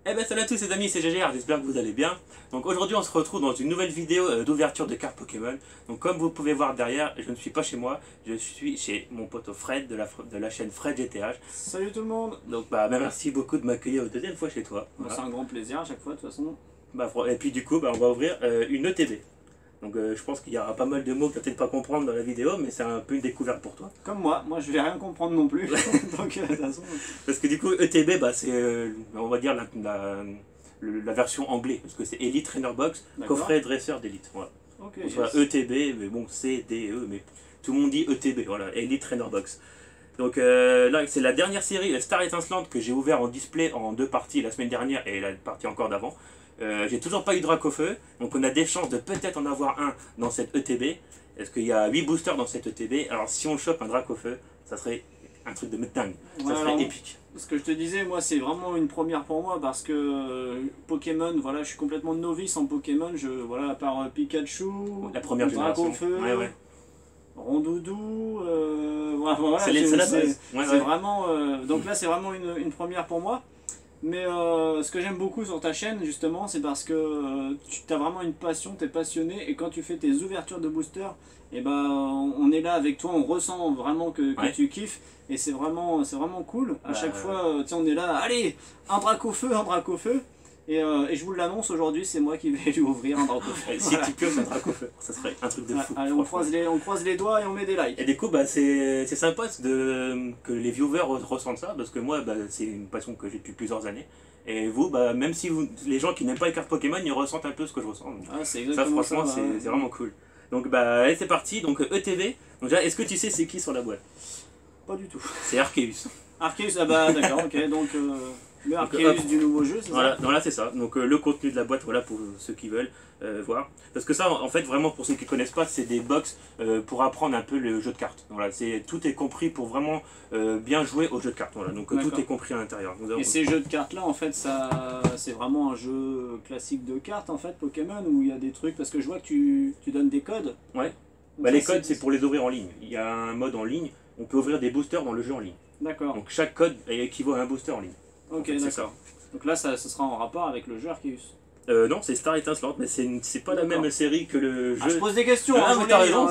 Eh ben salut à tous les amis, c'est GGR, j'espère que vous allez bien. Donc aujourd'hui on se retrouve dans une nouvelle vidéo d'ouverture de cartes Pokémon. Donc comme vous pouvez voir derrière, je ne suis pas chez moi, je suis chez mon pote Fred de la chaîne Fred GTH. Salut tout le monde. Donc bah merci beaucoup de m'accueillir une deuxième fois chez toi. Voilà. C'est un grand plaisir à chaque fois de toute façon. Et puis du coup on va ouvrir une ETB. Donc je pense qu'il y aura pas mal de mots que tu vas peut-être pas comprendre dans la vidéo, mais c'est un peu une découverte pour toi. Comme moi je vais rien comprendre non plus. Donc, de toute façon... Parce que du coup ETB c'est on va dire la version anglais, parce que c'est Elite Trainer Box, coffret dresseur d'élite. Voilà. Okay, soit ETB, mais bon C, D, E, mais tout le monde dit ETB, voilà, Elite Trainer Box. Donc là c'est la dernière série Star Étincelante que j'ai ouvert en display en deux parties la semaine dernière et la partie encore d'avant. J'ai toujours pas eu de Dracofeu, donc on a des chances de peut-être en avoir un dans cette ETB. Parce qu'il y a 8 boosters dans cette ETB, alors si on chope un Dracofeu, ça serait un truc de dingue, ça serait épique. Ce que je te disais, moi c'est vraiment une première pour moi parce que Pokémon, voilà, je suis complètement novice en Pokémon, voilà, à part Pikachu, la première génération, Dracofeu, Rondoudou, voilà, c'est la base. C'est vraiment, donc là c'est vraiment une première pour moi. Mais ce que j'aime beaucoup sur ta chaîne justement, c'est parce que tu as vraiment une passion, tu es passionné, et quand tu fais tes ouvertures de booster, et on est là avec toi, on ressent vraiment que tu kiffes, et c'est vraiment cool. À chaque fois, on est là, allez, un Dracofeu, et je vous l'annonce aujourd'hui, c'est moi qui vais lui ouvrir un Dracofeu. Si tu peux, un Dracofeu, ça serait un truc de fou. Allez, on croise les doigts et on met des likes. Et du coup, c'est sympa que les viewers ressentent ça, parce que moi, c'est une passion que j'ai depuis plusieurs années. Et vous, même si les gens qui n'aiment pas les cartes Pokémon, ils ressentent un peu ce que je ressens. Donc, ça, franchement, c'est vraiment cool. Donc, allez, c'est parti. Donc, ETV. Donc, déjà, est-ce que tu sais c'est qui sur la boîte? Pas du tout. C'est Arceus. Arceus, ah bah d'accord, ok. Donc, le Arceus du nouveau jeu, c'est ça? Voilà, c'est ça. Donc le contenu de la boîte, voilà, pour ceux qui veulent voir. Parce que ça, en fait, vraiment, pour ceux qui ne connaissent pas, c'est des box pour apprendre un peu le jeu de cartes. Voilà, tout est compris pour vraiment bien jouer au jeu de cartes. Voilà, donc tout est compris à l'intérieur. Et ces jeux de cartes-là, en fait, c'est vraiment un jeu classique de cartes, en fait, Pokémon, où il y a des trucs, parce que je vois que tu donnes des codes. Ouais. Les codes, c'est pour les ouvrir en ligne. Il y a un mode en ligne, on peut ouvrir des boosters dans le jeu en ligne. D'accord. Donc chaque code équivaut à un booster en ligne. Ok, d'accord. Donc là, ce sera en rapport avec le jeu Arceus. Non, c'est Star Étincelante, mais c'est pas la même série que le jeu. Je pose des questions. Ah, mais t'as raison,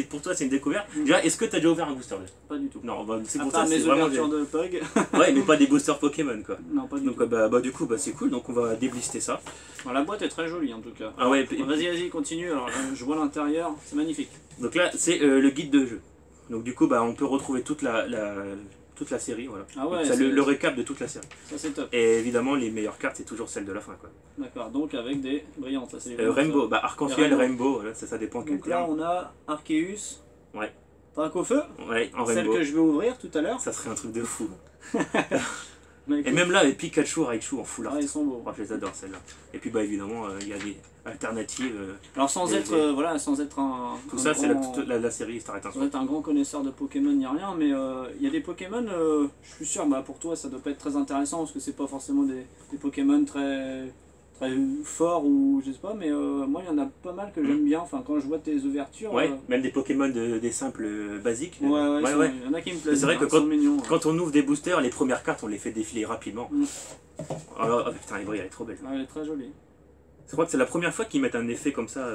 pour toi c'est une découverte. Déjà, est-ce que t'as déjà ouvert un booster? Pas du tout. Non, c'est pour ça, ça, mes ouvertures de Pug. Ouais, mais pas des boosters Pokémon, quoi. Non, pas du tout. Donc, du coup, c'est cool, donc on va déblister ça. Bon, la boîte est très jolie en tout cas. Ah ouais, vas-y, continue. Alors, je vois l'intérieur, c'est magnifique. Donc là, c'est le guide de jeu. Donc, du coup, on peut retrouver toute la série, voilà. Ah ouais, le récap de toute la série. Ça c'est top. Et évidemment, les meilleures cartes, c'est toujours celles de la fin, quoi. D'accord, donc avec des brillantes. Rainbow, arc-en-ciel, Rainbow, voilà, ça dépend quel terme. Donc là, on a Arceus. Ouais. Dracofeu. Ouais, en Rainbow. Celle que je vais ouvrir tout à l'heure. Ça serait un truc de fou. Et même là, avec Pikachu, Raichu en full art. Ah, ils sont beaux. Oh, je les adore celles-là. Et puis évidemment, il y a des alternatives. Alors sans être un... Tout ça, c'est la série Star Étincelante. Sans être un grand connaisseur de Pokémon ni rien, mais il y a des Pokémon, je suis sûr, pour toi ça doit pas être très intéressant parce que c'est pas forcément des Pokémon très forts ou je sais pas, mais moi il y en a pas mal que j'aime bien, enfin quand je vois tes ouvertures... Ouais, même des Pokémon des simples basiques. Ouais, il y en a qui me plaisent. C'est vrai que quand on ouvre des boosters, les premières cartes on les fait défiler rapidement. Alors, oh, putain, elle est trop belle. Ouais, elle est très jolie. Je crois que c'est la première fois qu'ils mettent un effet comme ça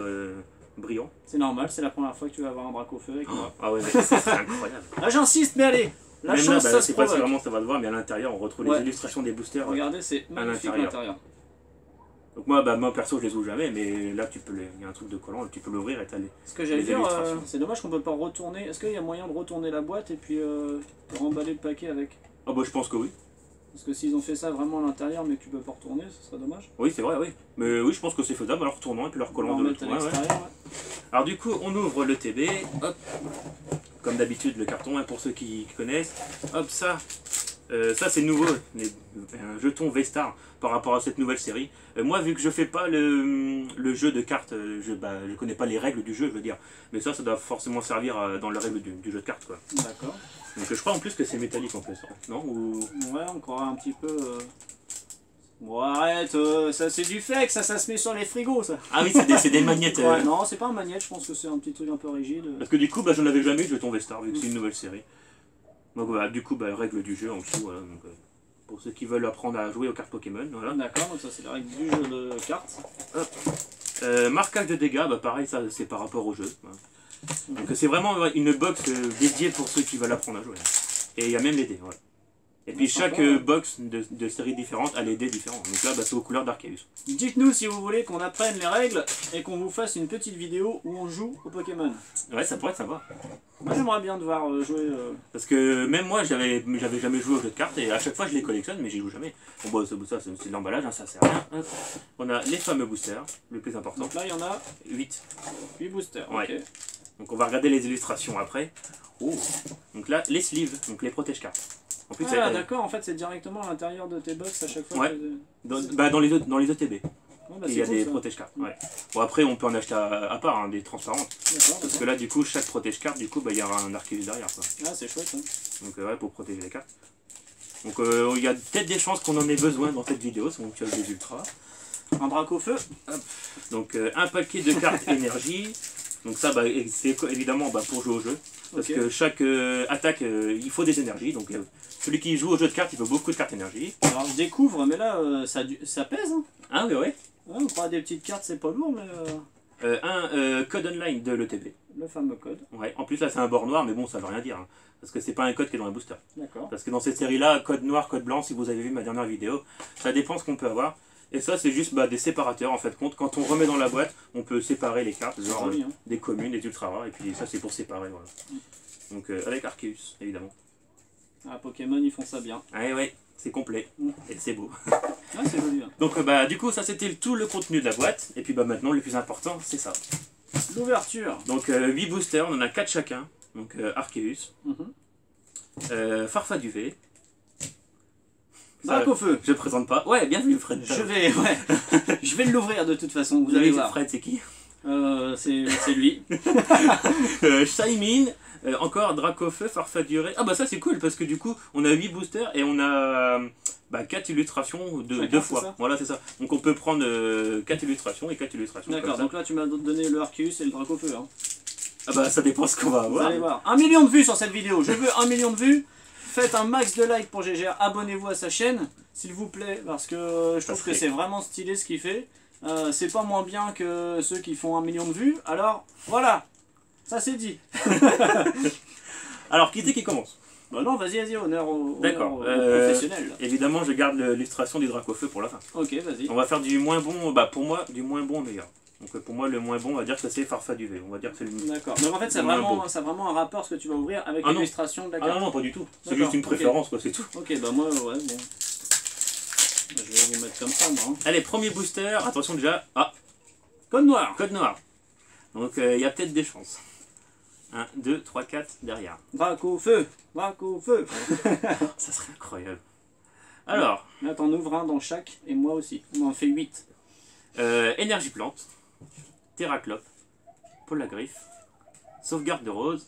brillant. C'est normal, c'est la première fois que tu vas avoir un Dracofeu avec moi. Ah ouais, mais ça serait incroyable. Là j'insiste, mais allez, la chance ça se provoque. Je sais pas si vraiment ça va le voir, mais à l'intérieur on retrouve les illustrations des boosters. Regardez, c'est magnifique à l'intérieur. Donc moi perso je les ouvre jamais, mais là il y a un truc de collant, tu peux l'ouvrir et t'as les. Ce que j'allais dire, c'est dommage qu'on peut pas retourner. Est-ce qu'il y a moyen de retourner la boîte et puis remballer le paquet avec? Ah bah je pense que oui. Parce que s'ils ont fait ça vraiment à l'intérieur mais que tu peux pas retourner, ce serait dommage. Oui c'est vrai, oui. Mais oui je pense que c'est faisable, alors retournant et puis leur collant de l'autre. Alors du coup on ouvre le TB, hop, comme d'habitude le carton, pour ceux qui connaissent. Hop ça c'est nouveau, un jeton V-Star par rapport à cette nouvelle série. Moi vu que je fais pas le jeu de cartes, je connais pas les règles du jeu je veux dire. Mais ça doit forcément servir dans les règles du jeu de cartes quoi. D'accord. Donc je crois en plus que c'est métallique en plus, non Ouais, on croirait un petit peu... Bon arrête, ça c'est du fake, ça se met sur les frigos ça. Ah oui c'est des magnettes. Ouais, non c'est pas un magnète, je pense que c'est un petit truc un peu rigide. Parce que du coup j'en avais jamais eu de jeton V-Star vu que c'est une nouvelle série. Donc voilà, du coup règle du jeu en dessous, voilà, donc, pour ceux qui veulent apprendre à jouer aux cartes Pokémon. Voilà. D'accord, donc ça c'est la règle du jeu de cartes. Marquage de dégâts, bah pareil, ça c'est par rapport au jeu. Voilà. Donc c'est vraiment une box dédiée pour ceux qui veulent apprendre à jouer. Et il y a même les dés. Voilà. Et puis chaque box de séries différentes a les dés différents. Donc là, bah, c'est aux couleurs d'Arceus. Dites-nous si vous voulez qu'on apprenne les règles et qu'on vous fasse une petite vidéo où on joue au Pokémon. Ouais, ça pourrait être sympa. Moi j'aimerais bien devoir jouer... Parce que même moi, j'avais jamais joué aux jeux de cartes et à chaque fois je les collectionne, mais j'y joue jamais. Bon, bah, ça c'est de l'emballage, hein, ça sert à rien. Hop. On a les fameux boosters, le plus important. Donc là, il y en a 8. 8 boosters, Ouais. ok. Donc on va regarder les illustrations après. Oh. Donc là, les sleeves, donc les protège-cartes. En plus, Ah d'accord, en fait c'est directement à l'intérieur de tes box à chaque fois. Ouais. Dans les ETB. Ouais, bah, il y a cool, des ça. protège-cartes. Ouais. Bon, après, on peut en acheter à part, hein, des transparentes. D'accord, Parce que là, du coup, chaque protège-carte, du coup, bah, il y aura un Arceus derrière. Quoi. Ah c'est chouette hein. Donc, ouais, pour protéger les cartes. Donc, il y a peut-être des chances qu'on en ait besoin dans cette vidéo, donc tu as des ultras. Un Dracofeu. Donc, un paquet de cartes énergie. Donc, ça, bah, c'est évidemment bah, pour jouer au jeu. Parce que chaque attaque, il faut des énergies. Donc, celui qui joue au jeu de cartes, il faut beaucoup de cartes énergie. Alors je découvre, mais là ça pèse hein. Ah, oui, ouais. Ouais, on croit des petites cartes, c'est pas lourd, mais... Un code online de l'ETB. Le fameux code. Ouais. En plus, là, c'est un bord noir, mais bon, ça veut rien dire. Hein, parce que c'est pas un code qui est dans un booster. D'accord. Parce que dans cette série-là, code noir, code blanc, si vous avez vu ma dernière vidéo, ça dépend ce qu'on peut avoir. Et ça, c'est juste bah, des séparateurs, en fait. Quand on remet dans la boîte, on peut séparer les cartes, genre joli, hein. des communes, des ultra rares, et puis ça, c'est pour séparer, voilà. Donc, avec Arceus, évidemment. Ah, Pokémon, ils font ça bien. Ouais, ouais, c'est complet. Et c'est beau. Ouais, c'est joli. Hein. Donc, bah, du coup, ça, c'était tout le contenu de la boîte. Et puis, bah, maintenant, le plus important, c'est ça. L'ouverture. Donc, 8 boosters, on en a 4 chacun. Donc, Arceus. Farfaduvé. Dracofeu. Je présente pas. Ouais, bien vu, Fred. Je vais l'ouvrir de toute façon, vous allez voir. Fred, c'est qui? C'est lui. Shaymin, encore Dracofeu, Farfaduré. Ah bah ça c'est cool parce que du coup on a 8 boosters et on a 4 illustrations deux fois. Voilà c'est ça. Donc on peut prendre 4 illustrations et 4 illustrations. D'accord, donc là tu m'as donné le Arceus et le Dracofeu. Hein. Ah bah ça dépend ce qu'on va avoir. Vous allez voir. 1 million de vues sur cette vidéo, je veux 1 million de vues. Faites un max de likes pour GGR, abonnez-vous à sa chaîne, s'il vous plaît, parce que je trouve que c'est vraiment stylé ce qu'il fait. C'est pas moins bien que ceux qui font 1 million de vues, alors voilà, ça c'est dit. Alors qui c'est qui commence? Bah non, vas-y, honneur au professionnel. Évidemment, je garde l'illustration du Dracofeu pour la fin. Ok, vas-y. On va faire du moins bon, bah pour moi, du moins bon au meilleur. Donc pour moi, le moins bon, on va dire que c'est Farfaduvé. On va dire que c'est le mieux. D'accord. Donc en fait, c'est vraiment un rapport ce que tu vas ouvrir avec l'illustration de la carte. Ah non, pas du tout. C'est juste une préférence, quoi, c'est tout. Ok, bah moi, ouais, bon. Je vais vous mettre comme ça, moi. Hein. Allez, premier booster. Attention déjà. Ah, code noir. Code noir. Donc il y a peut-être des chances. 1, 2, 3, 4 derrière. Dracofeu. Dracofeu. Ça serait incroyable. Alors. Là, t'en ouvres un dans chaque, et moi aussi. On en fait 8. Énergie plante. Terraclope. Polagriffe. Sauvegarde de rose.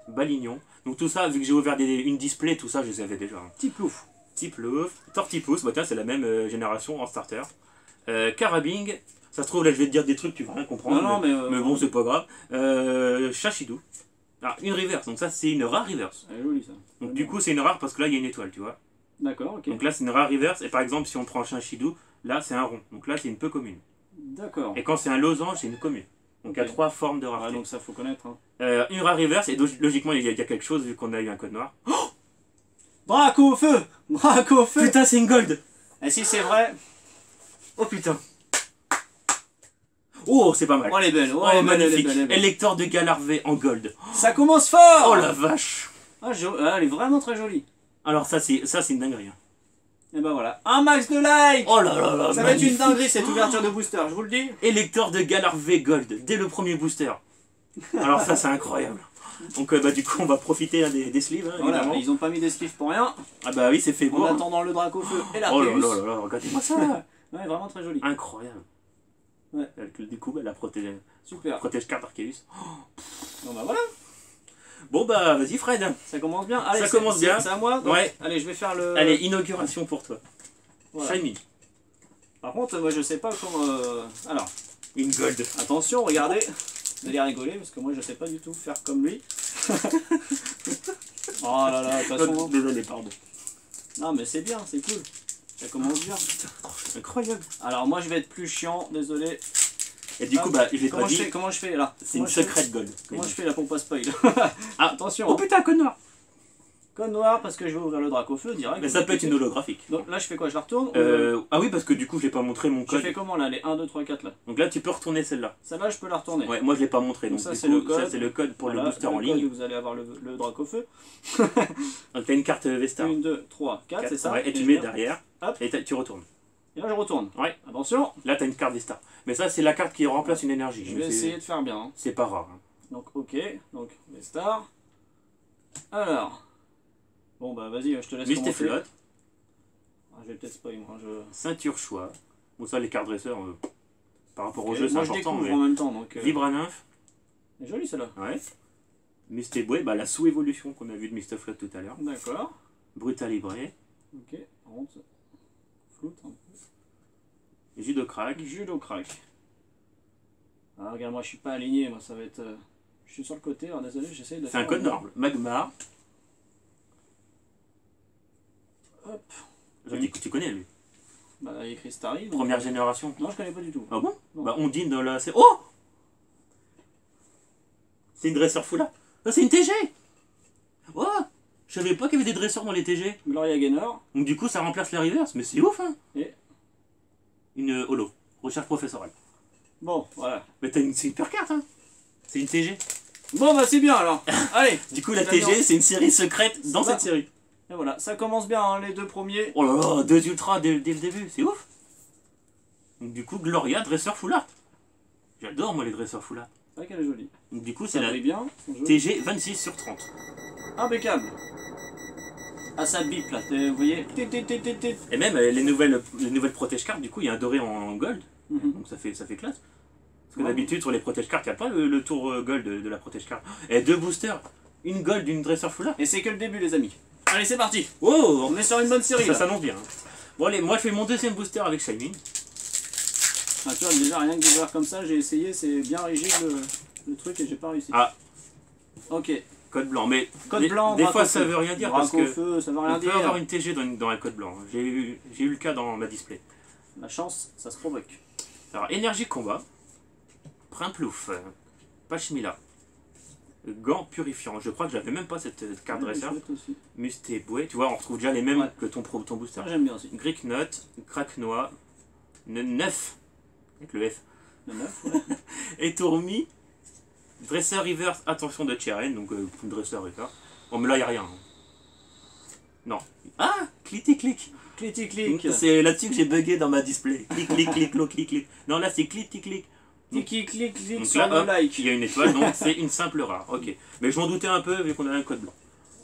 Balignon. Donc tout ça, vu que j'ai ouvert une display, tout ça, je les avais déjà. Tiplouf. Tiplouf. Tortipousse, bah tiens, c'est la même génération en starter. Carabing. Ça se trouve, là, je vais te dire des trucs, tu vas rien comprendre. Non, mais bon, c'est pas grave. Chachidou. Alors, une reverse. Donc ça, c'est une rare reverse. C'est joli, ça. Donc du coup, c'est une rare parce que là, il y a une étoile, tu vois. D'accord, ok. Donc là, c'est une rare reverse. Et par exemple, si on prend Chachidou, là, c'est un rond. Donc là, c'est une peu commune. D'accord. Et quand c'est un losange, c'est une commune. Donc il y a 3 formes de rareté. Ah, donc ça, faut connaître. Hein. Une rare reverse, et logiquement, il y a quelque chose vu qu'on a eu un code noir. Oh, Dracofeu. Dracofeu. Putain, c'est une gold. Et si c'est vrai. Oh putain. Oh, c'est pas mal. Oh, elle est belle. Oh, magnifique. Électeur de Galarvé en gold. Ça commence fort. Oh la vache. Ah, elle est vraiment très jolie. Alors ça, c'est une dinguerie. Hein. Et ben voilà. Un max de likes. Oh là là là. Ça va être une dinguerie cette ouverture de booster, je vous le dis. Électeur de Galarvé gold, dès le premier booster. Alors ça, c'est incroyable. Donc du coup, on va profiter des sleeves, hein, voilà, évidemment. ils ont pas mis des sleeves pour rien. Ah bah oui, c'est fait beau. En attendant le Dracofeu et la Oh là là là, regardez-moi ça. Ouais, vraiment très joli. Incroyable. Ouais. Du coup, elle a protégé. Super. Protège carte Arceus. Bon bah voilà. Bon bah vas-y Fred. Ça commence bien. Allez, ça commence bien. C'est à moi. Donc, ouais. Allez, je vais faire le. Allez, inauguration pour toi. Voilà. Shiny. Par contre, moi je sais pas comment. Alors. Une gold. Attention, regardez. Vous allez rigoler parce que moi je sais pas du tout faire comme lui. Oh là là, de toute façon. Désolé, pardon. Non mais c'est bien, c'est cool. Ça commence bien. Incroyable. Alors moi je vais être plus chiant, désolé. Et du coup, bah, je l'ai pas dit. Comment je fais là? C'est une secret gold. Comment je fais là pour pas spoil? Ah, attention. Oh putain, code noir. Code noir parce que je vais ouvrir le drac au feu direct. Mais ça peut être une holographique. Donc là je fais quoi? Je la retourne Ah oui, parce que du coup, je l'ai pas montré mon code. Je fais comment là? Les 1, 2, 3, 4 là. Donc là, tu peux retourner celle-là. Celle-là, je peux la retourner. Ouais, moi je l'ai pas montré. Donc ça, c'est le code. Ça, c'est le code pour voilà, le booster en ligne. Vous allez avoir le drac au feu. Donc t'as une carte Vestar. 1, 2, 3, 4, c'est ça. Ouais, et tu mets derrière. Hop. Et tu retournes. Et là je retourne. Ouais. Attention. Là t'as une carte Vestar. Mais ça c'est la carte qui remplace une énergie. Je vais essayer de faire bien. Hein. C'est pas rare. Hein. Donc ok, donc Vestar. Alors. Bon bah vas-y, je te laisse commencer. Flotte. Ah, je vais peut-être spoil moi. Ceinture choix. Bon ça les cartes dresseurs par rapport au jeu c'est moi, important. Je découvre en même temps donc. Vibra-Nymph. C'est joli celle-là. Ouais. Mystéboué, bah la sous-évolution qu'on a vue de Mr. Flood tout à l'heure. D'accord. Brutal Libré. Ok, par contre, floute un peu. Judo-Crack. Judo-Crack. Ah, regarde, moi je suis pas aligné, moi ça va être. Je suis sur le côté, alors désolé, j'essaye de. C'est un code norme. Magmar. Hop. Tu connais lui. Bah, il y a écrit Starry. Première génération. Non, je connais pas du tout. Ah bon? Non. Bah, on dit dans la. Oh! C'est une dresseur foula. Ah, c'est une TG! Oh! Je savais pas qu'il y avait des dresseurs dans les TG. Gloria Gaynor. Donc, du coup, ça remplace la reverse, mais c'est ouf, hein! Et une holo. Recherche professorale. Bon, voilà. Mais c'est une super carte, hein! C'est une TG. Bon, bah, c'est bien alors. Allez! Du coup, la TG, c'est une série secrète dans cette série. Et voilà, ça commence bien, hein, les deux premiers. Oh là là, 2 ultras dès le début, c'est ouf! Donc, du coup, Gloria, dresseur foulard. J'adore, moi, les dresseurs foulards. C'est vrai qu'elle est jolie. Donc, du coup, c'est la bien, TG 26 sur 30. Impeccable! Ah, ça bip là, vous voyez? Et même les nouvelles protège-cartes, du coup, il y a un doré en gold. Donc, ça fait classe. Parce que d'habitude, sur les protège-cartes, il n'y a pas le tour gold de la protège-carte. Et 2 boosters, une gold, une dresseur foulard. Et c'est que le début, les amis. Allez, c'est parti! Oh! On est sur une bonne série. Ça s'annonce bien. Hein. Bon, allez, moi, je fais mon deuxième booster avec Shining. Ah, tu vois, déjà, rien que d'ouvrir comme ça, j'ai essayé, c'est bien rigide le truc et j'ai pas réussi. Ah! Ok. Code blanc, mais code blanc, des fois ça veut rien dire parce que feu, ça veut rien on peut avoir une TG dans un code blanc. J'ai eu le cas dans ma display. La chance, ça se provoque. Alors, énergie combat, Primplouf, Pachmila, gant purifiant. Je crois que j'avais même pas cette carte dresseur. Mustéboué, tu vois, on retrouve déjà les mêmes que ton booster. J'aime bien aussi. Greek Note, Kraknoa, 9, avec le F. Le 9, ouais. Et Tourmi. Dresseur reverse, attention de Cheren, donc dresseur reverse. Bon, mais là, il n'y a rien. Non. Ah! Clitti-clic! Clitti-clic! C'est là-dessus que j'ai bugué dans ma display. Clic-clic-clic, clic-clic. Non, là, c'est clic-clic-clic. Clic-clic-clic sur le like. Il y a une étoile, donc c'est une simple rare. Ok. Mais je m'en doutais un peu, vu qu'on avait un code blanc.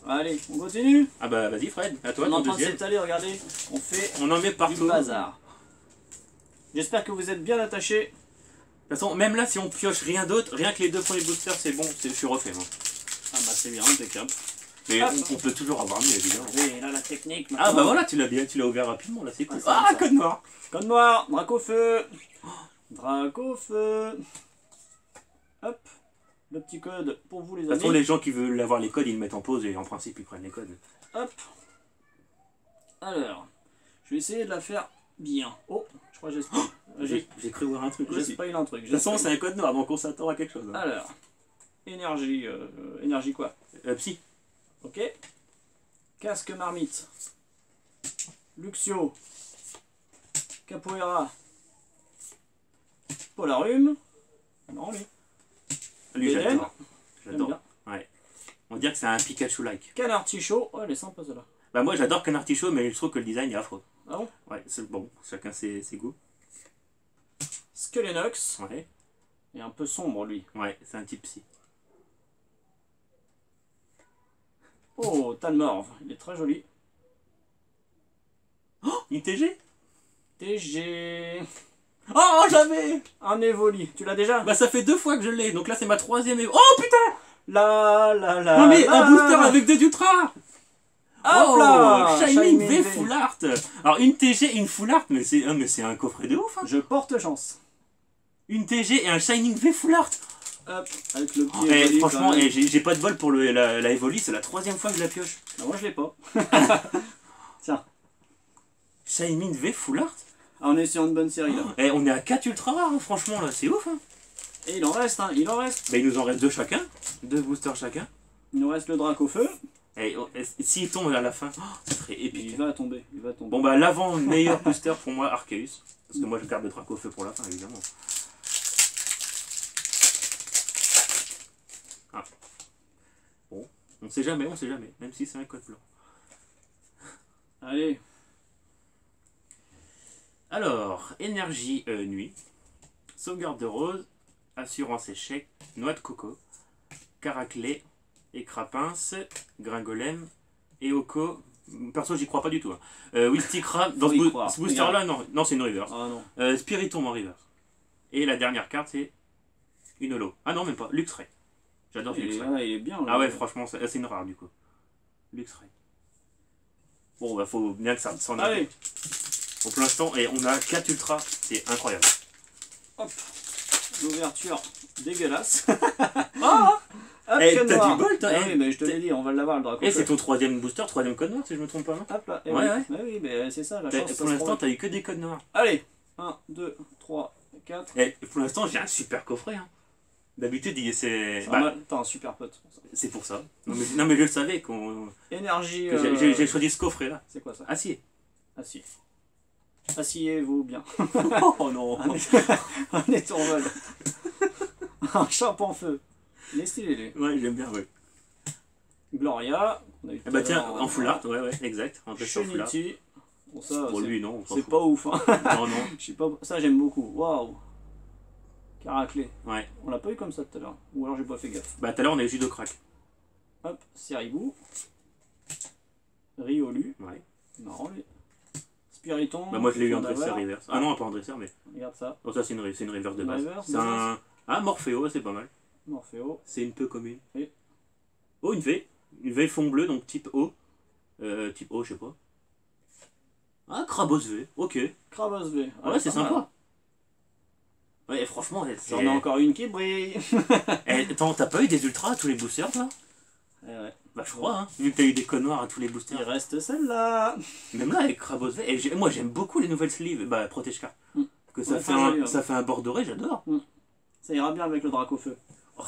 Allez, on continue? Ah bah, vas-y, Fred. À toi, on est en ton train de deuxième. s'étaler, regardez. On en met partout. Du bazar. J'espère que vous êtes bien attachés. De toute façon, même là, si on pioche rien d'autre, rien que les 2 premiers boosters, c'est bon, je suis refait. Moi. Ah bah c'est bien, impeccable. Mais on peut toujours avoir mieux, évidemment. Oui, là la technique maintenant. Ah bah voilà, tu l'as ouvert rapidement, là c'est cool. Ah, code noir! Code noir, drac au feu. Drac au feu. Hop, le petit code pour vous les amis. De toute façon, les gens qui veulent avoir les codes, ils le mettent en pause et en principe, ils prennent les codes. Hop. Alors, je vais essayer de la faire bien. Oh, je crois que j'espère. J'ai cru voir un truc aussi. J'espère un truc. De toute façon, c'est un code noir, donc on s'attend à quelque chose. Hein. Alors, énergie, énergie quoi? Psy. Ok. Casque marmite. Luxio. Capoeira. Polarum. Non, lui. Lui, j'adore. J'adore. Ouais. On dirait que c'est un Pikachu-like. Canartichaud. Oh, elle est sympa celle-là. Bah, moi, j'adore Canartichaud, mais je trouve que le design est affreux. Ah bon? Ouais, c'est bon. Chacun ses goûts. Skelenox. Ouais. Et un peu sombre, lui. Ouais, c'est un type psy. Oh, Talmorve. Il est très joli. Oh, une TG? TG. Oh, j'avais un Evoli. Tu l'as déjà? Bah, ça fait 2 fois que je l'ai. Donc là, c'est ma 3e Evoli. Oh, putain! Non, mais un booster avec 2 ultras! Hop là! Shining V Full Art! Alors, une TG et une Full Art, mais c'est un coffret de ouf! Hein. Je porte chance. Une TG et un Shining V Full Art! Hop, avec le petit franchement, j'ai pas de bol pour la Evoli, c'est la 3e fois que je la pioche. Bah, moi je l'ai pas. Tiens. Shaymin V Full Art. Ah, on est sur une bonne série là. Et on est à 4 ultra rares, hein, franchement là, c'est ouf. Hein. Et il en reste, hein, il en reste. Bah, il nous en reste 2 chacun. 2 boosters chacun. Il nous reste le Dracofeu. Et s'il tombe à la fin, ça serait épique. Il va tomber, il va tomber. Bon bah l'avant meilleur booster pour moi, Arceus. Parce que moi je garde le Dracofeu pour la fin évidemment. Ah. Bon, on sait jamais, même si c'est un code blanc. Allez. Alors, énergie nuit, sauvegarde de rose, assurance échec, noix de coco, caraclé, écrapince, gringolem, Eoko. Perso, j'y crois pas du tout. Hein. Wistikram, dans ce booster là, non c'est une reverse. Ah, non. Spiritomb en reverse. Et la dernière carte, c'est une holo. Ah non, même pas, Luxray. J'adore Luxray. Ah, il est bien. Ah ouais, franchement, c'est une rare du coup. Luxray. Bon, bah faut bien que ça s'en aille. Allez. Bon, pour l'instant, et on a 4 ultras, c'est incroyable. Hop, l'ouverture dégueulasse. Ah, t'as du bol, toi. Oui, mais je te l'ai dit, on va l'avoir le Dracofeu. Et c'est ton 3ème booster, 3ème code noir, si je me trompe pas. Non hop là, ouais, oui. Ouais, oui, mais c'est ça la chance. Pour l'instant, t'as eu que des codes noirs. Allez, 1, 2, 3, 4. Et pour l'instant, j'ai un super coffret. Hein. D'habitude, c'est. T'as un super pote. C'est pour ça. Non, mais je le savais qu'on. Énergie. J'ai choisi ce coffret là. C'est quoi ça? Acier. Acier. Asseyez-vous bien. Oh non. Un étourvol. Un chape en feu. Il est stylé, lui. Ouais, j'aime bien, ouais. Gloria. Bah tiens, en full art, ouais, exact. En full art. Bon, ça, pour lui, non. C'est pas ouf. Hein. Non, non. Je sais pas. Ça, j'aime beaucoup. Waouh. Caraclé. Ouais. On l'a pas eu comme ça tout à l'heure. Ou alors j'ai pas fait gaffe. Bah tout à l'heure, on a eu Judo Crack. Hop, Seribou. Riolu. Ouais. Marrant, lui. Spiritomb. Bah moi je l'ai eu en dresseur reverse. Ah non, pas en dresseur, mais. Regarde ça. Oh, ça c'est une reverse de base. C'est un. Ah, Morpheo, c'est pas mal. Morpheo. C'est une peu commune. Et oh, une V. Une V fond bleu, donc type O. Type O, je sais pas. Ah, Krabos V, ok. Krabos V. Ah, ouais, c'est sympa. Ouais, franchement, j'en ai encore une qui brille. Attends, t'as pas eu des ultras à tous les boosters, toi? Ouais. Bah, je crois, hein. Vu que t'as eu des codes noirs à tous les boosters. Il reste celle-là. Même là, avec Krabos V. Et moi, j'aime beaucoup les nouvelles sleeves. Bah, protège carte. Que ça, ça fait un bord doré, j'adore. Ça ira bien avec le Dracofeu. Oh.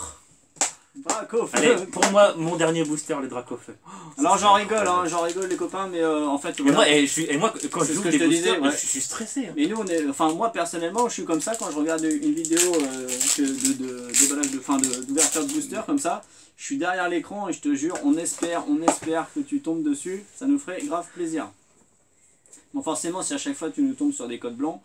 Dracofeu. Allez, pour moi, mon dernier booster, le Dracofeu. Alors j'en rigole, hein, j'en rigole les copains, mais en fait. Voilà. Et moi, quand je joue des boosters, je suis stressé. Hein. Mais nous, moi personnellement, je suis comme ça quand je regarde une vidéo d'ouverture de booster comme ça. Je suis derrière l'écran et je te jure, on espère que tu tombes dessus. Ça nous ferait grave plaisir. Bon, forcément, si à chaque fois tu nous tombes sur des codes blancs.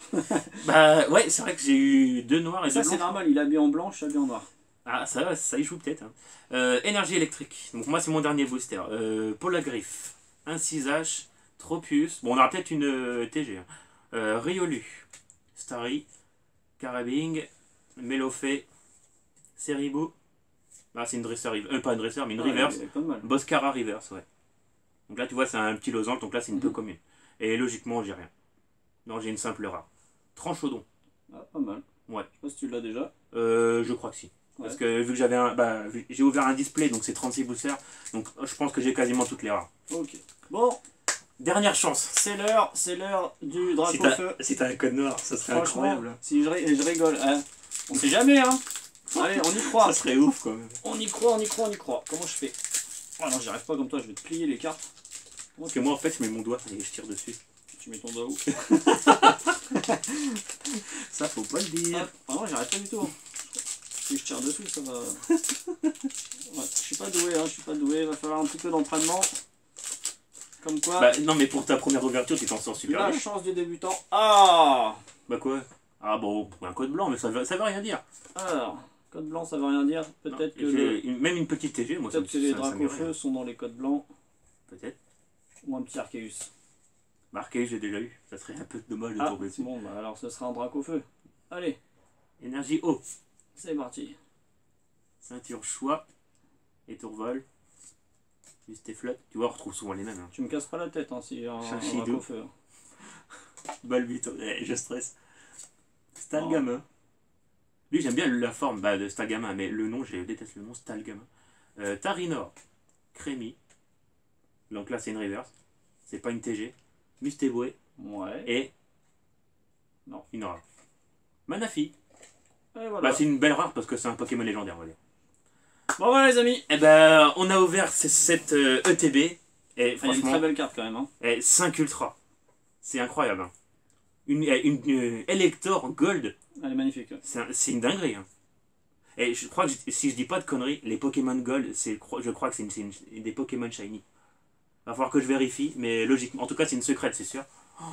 Bah ouais, c'est vrai que j'ai eu 2 noirs et 2 blancs. Ça, c'est normal, il a habillé en blanc, je suis habillé en noir. Ah, ça y joue peut-être. Hein. Énergie électrique. Donc, moi, c'est mon dernier booster. Polagriffe, Incisage, Tropius. Bon, on aura peut-être une TG. Hein. Riolu, Starry, Carabing, Melofé, Seribou. Ah, c'est une dresseur, pas une dresseur, mais une reverse. Boscara reverse, ouais. Donc là, tu vois, c'est un petit losange, donc là, c'est une peu commune. Et logiquement, j'ai rien. Non, j'ai une simple rare. Tranchaudon. Ah, pas mal. Ouais. Je sais pas si tu l'as déjà. Je crois que si. Ouais. Parce que vu que j'avais j'ai ouvert un display, donc c'est 36 boosters. Donc je pense que j'ai quasiment toutes les rares. Ok. Bon. Dernière chance. C'est l'heure du Dracofeu. Si t'as un code noir, ça serait incroyable. Si je rigole, hein. On sait jamais, hein. Allez, on y croit. Ça serait ouf quand même. On y croit. Comment je fais? Ah non, j'y arrive pas comme toi, je vais te plier les cartes. Parce que moi en fait, je mets mon doigt et je tire dessus. Tu mets ton doigt où? Ça, faut pas le dire. Ah non, j'y arrive pas du tout. Si je tire dessus, ça va. Ouais, je suis pas doué, il va falloir un petit peu d'entraînement. Comme quoi. Bah non, mais pour ta première ouverture, tu t'en sors super bien. La chance du débutant. Ah! Bah quoi? Ah bon, un code blanc, mais ça veut rien dire. Alors, code blanc, ça veut rien dire. Peut-être que. Même une petite TG, moi ça me peut-être que les Dracofeu sont dans les codes blancs. Peut-être. Ou un petit Arceus. Bah, Arceus, j'ai déjà eu. Ça serait un peu dommage de tomber dessus. Bon, bah alors ce sera un Dracofeu. Allez. Énergie haut. C'est parti. Ceinture choix. Étourvol. Juste et flotte. Tu vois, on retrouve souvent les mêmes. Hein. Tu me casses pas la tête hein, si un Dracofeu. Balbito, je stresse. Stalgamin. Lui, j'aime bien la forme de Stalgamin, mais le nom, je déteste le nom Stalgamin. Tarinor. Crémy. Donc là, c'est une reverse. C'est pas une TG. Mustéboué. Ouais. Et... Non. Une rare. Manafi. Et voilà. Bah, c'est une belle rare parce que c'est un Pokémon légendaire, on va dire. Bon voilà les amis. Et ben, on a ouvert cette ETB. Et C'est une très belle carte quand même. Hein. Et 5 Ultra. C'est incroyable. Hein. Une Elector Gold. Elle est magnifique. Ouais. C'est une dinguerie. Hein. Et je crois que si je dis pas de conneries, les Pokémon Gold, je crois que c'est des Pokémon Shiny. Va falloir que je vérifie, mais logiquement. En tout cas, c'est une secrète, c'est sûr. Oh,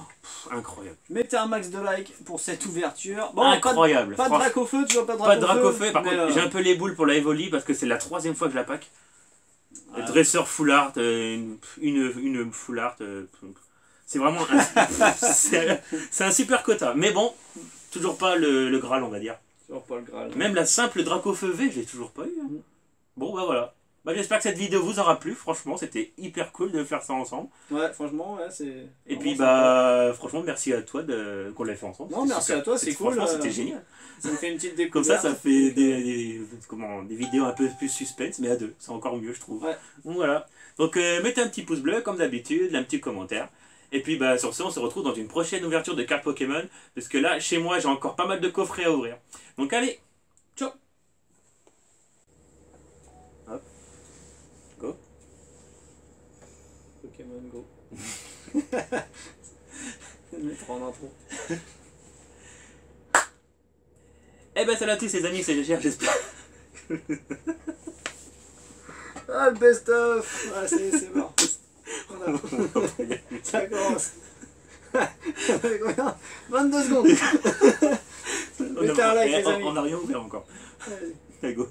incroyable. Mettez un max de likes pour cette ouverture. Bon, incroyable. Pas de Dracofeu, tu vois, pas de Pas de Dracofeu. Par contre, j'ai un peu les boules pour la Evoli parce que c'est la 3e fois que je la pack. Dresseur full art, une full art. C'est vraiment c'est un super quota. Mais bon, toujours pas le Graal, on va dire. Toujours pas le Graal. Même la simple Dracofeu V, je l'ai toujours pas eu. Hein. Bon, bah voilà. Bah, j'espère que cette vidéo vous aura plu. Franchement, c'était hyper cool de faire ça ensemble. Ouais, franchement, ouais, c'est. Et puis, bah, franchement, merci à toi qu'on l'ait fait ensemble. Non, merci à toi, c'est cool. Franchement, c'était génial. Ça me fait une petite découverte. Comme ça fait des vidéos un peu plus suspense, mais à deux. C'est encore mieux, je trouve. Ouais. Donc voilà. Donc, mettez un petit pouce bleu, comme d'habitude, un petit commentaire. Et puis, bah, sur ce, on se retrouve dans une prochaine ouverture de cartes Pokémon. Parce que là, chez moi, j'ai encore pas mal de coffrets à ouvrir. Donc, allez, ciao. Hop. Go. Pokémon Go. Mettre en intro. Eh ben, salut à tous les amis, c'est GGR, j'espère. Ah, le best-of. Ah, c'est bon. Voilà. Ça commence. Combien 22 secondes. Mettez un like, les amis. On n'a rien ouvert encore. Allez, go.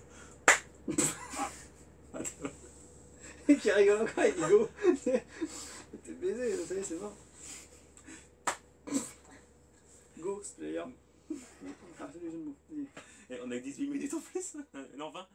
Qui rigole encore, il dit go. T'es baisé, ça y est, c'est mort. Go, player. Et on a 18 minutes en plus. Non, 20.